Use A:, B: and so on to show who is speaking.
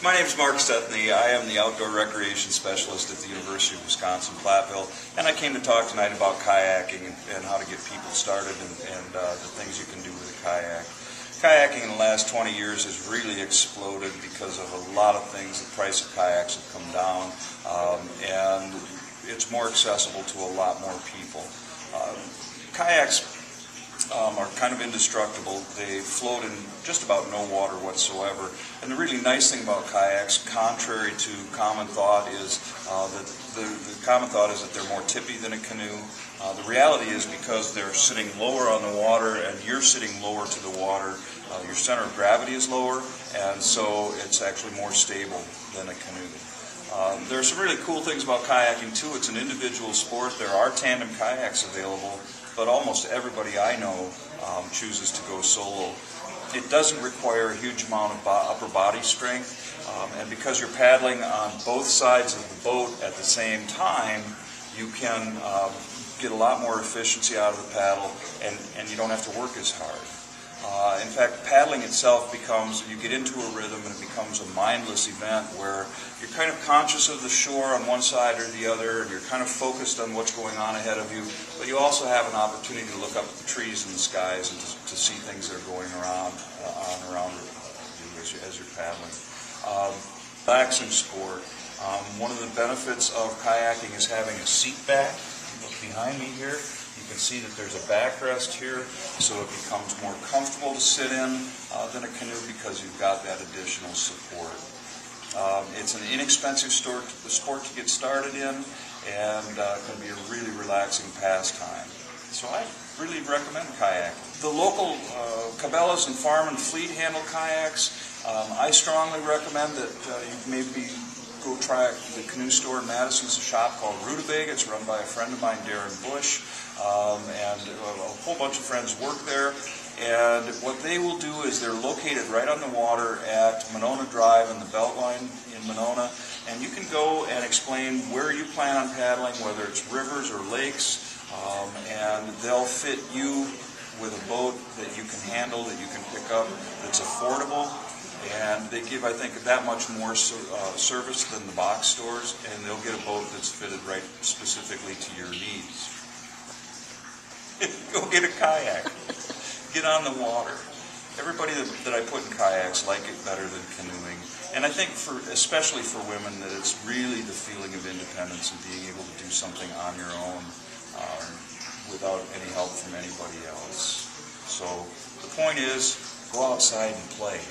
A: My name is Mark Sethne. I am the Outdoor Recreation Specialist at the University of Wisconsin-Platteville, and I came to talk tonight about kayaking and how to get people started and the things you can do with a kayak. Kayaking in the last 20 years has really exploded because of a lot of things. The price of kayaks have come down, and it's more accessible to a lot more people. Kayaks are kind of indestructible. They float in just about no water whatsoever. And the really nice thing about kayaks, contrary to common thought, is that the common thought is that they're more tippy than a canoe. The reality is because they're sitting lower on the water and you're sitting lower to the water, your center of gravity is lower, and so it's actually more stable than a canoe. There are some really cool things about kayaking too. It's an individual sport. There are tandem kayaks available, but almost everybody I know chooses to go solo. It doesn't require a huge amount of upper body strength, and because you're paddling on both sides of the boat at the same time, you can get a lot more efficiency out of the paddle, and you don't have to work as hard. In fact, paddling itself you get into a rhythm and it becomes a mindless event where you're kind of conscious of the shore on one side or the other, and you're kind of focused on what's going on ahead of you, but you also have an opportunity to look up at the trees and the skies and to see things that are going around you as you're paddling. Relaxing sport. One of the benefits of kayaking is having a seat back. Look behind me here. You can see that there's a backrest here, so it becomes more comfortable to sit in than a canoe because you've got that additional support. It's an inexpensive sport to get started in, and can be a really relaxing pastime. So I really recommend kayaking. The local Cabela's and Farm and Fleet handle kayaks. I strongly recommend that you maybe go try the canoe store in Madison. It's a shop called Rutabaga. It's run by a friend of mine, Darren Bush, and a whole bunch of friends work there. And what they will do is they're located right on the water at Monona Drive and the Beltline in Monona, and you can go and explain where you plan on paddling, whether it's rivers or lakes, and they'll fit you with a boat that you can handle, that you can pick up, that's affordable. And they give, I think, that much more service than the box stores, and they'll get a boat that's fitted right specifically to your needs. Go get a kayak. Get on the water. Everybody that I put in kayaks like it better than canoeing. And I think, especially for women, that it's really the feeling of independence and being able to do something on your own without any help from anybody else. So the point is, go outside and play.